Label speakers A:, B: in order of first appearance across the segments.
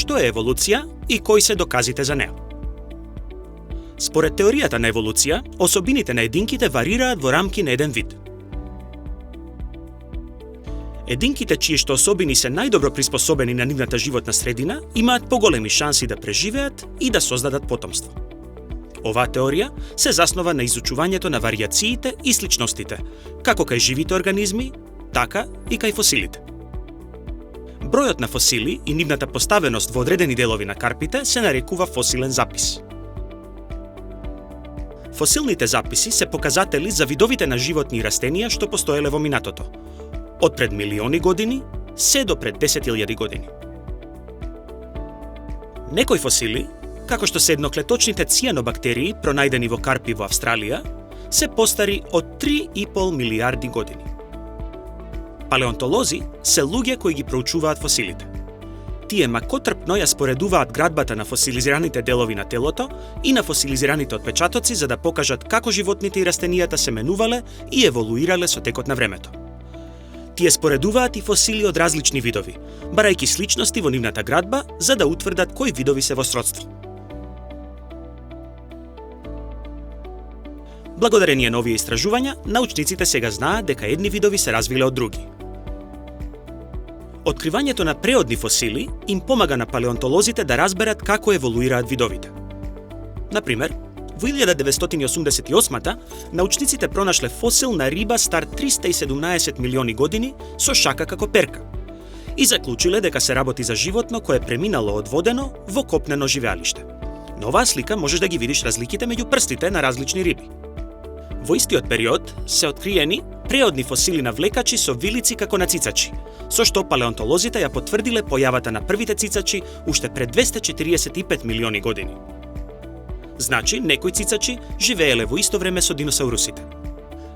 A: што е еволуција и кои се доказите за неа. Според теоријата на еволуција, особините на единките варираат во рамки на еден вид. Единките чиишто особини се најдобро приспособени на нивната животна средина имаат поголеми шанси да преживеат и да создадат потомство. Оваа теорија се заснова на изучувањето на варијациите и сличностите, како кај живите организми, така и кај фосилите. Бројот на фосили и нивната поставеност во одредени делови на карпите се нарекува фосилен запис. Фосилните записи се показатели за видовите на животни и растенија што постоеле во минатото, од пред милиони години се до пред 10.000 години. Некои фосили, како што се едноклеточните цијанобактерии пронајдени во карпи во Австралија, се постари од 3,5 милијарди години. Палеонтолози се луѓе кои ги проучуваат фосилите. Тие макотрпно ја споредуваат градбата на фосилизираните делови на телото и на фосилизираните отпечатоци за да покажат како животните и растенијата се менувале и еволуирале со текот на времето. Тие споредуваат и фосили од различни видови, барајќи сличности во нивната градба за да утврдат кои видови се во сродство. Благодарение на овие истражувања, научниците сега знаат дека едни видови се развиле од други. Откривањето на преодни фосили им помага на палеонтолозите да разберат како еволуираат видовите. Например, во 1988 научниците пронашле фосил на риба стар 317 милиони години со шака како перка и заклучиле дека се работи за животно кое преминало од водено во копнено живеалиште. На оваа слика можеш да ги видиш разликите меѓу прстите на различни риби. Во истиот период се откриени преодни фосили на влекачи со вилици како на цицачи, со што палеонтолозите ја потврдиле појавата на првите цицачи уште пред 245 милиони години. Значи, некои цицачи живееле во исто време со диносаурусите.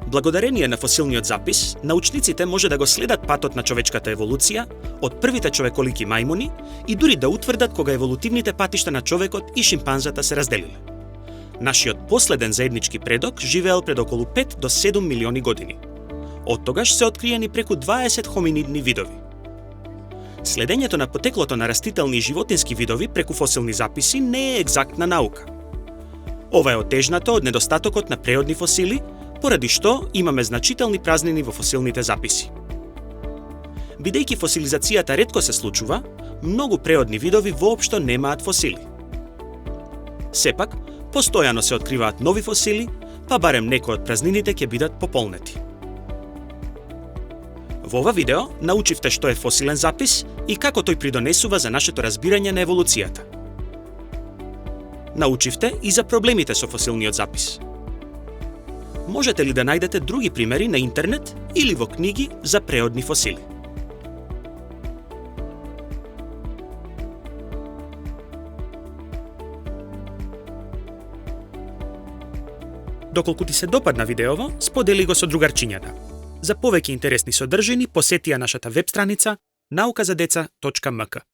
A: Благодарение на фосилниот запис, научниците може да го следат патот на човечката еволуција од првите човеколики мајмуни и дури да утврдат кога еволутивните патишта на човекот и шимпанзата се разделиле. Нашиот последен заеднички предок живеел пред околу 5 до 7 милиони години. Од тогаш се откриени преку 20 хоминидни видови. Следењето на потеклото на растителни и животински видови преку фосилни записи не е екзактна наука. Ова е отежнато од недостатокот на преодни фосили, поради што имаме значителни празнини во фосилните записи. Бидејќи фосилизацијата ретко се случува, многу преодни видови воопшто немаат фосили. Сепак, постојано се откриваат нови фосили, па барем некои од празнините ќе бидат пополнети. Во ова видео научивте што е фосилен запис и како тој придонесува за нашето разбирање на еволуцијата. Научивте и за проблемите со фосилниот запис. Можете ли да најдете други примери на интернет или во книги за преодни фосили? Доколку ти се допадна видеово, сподели го со другарчињата. За повеќе интересни содржини посети ја нашата веб страница naukazadeca.mk.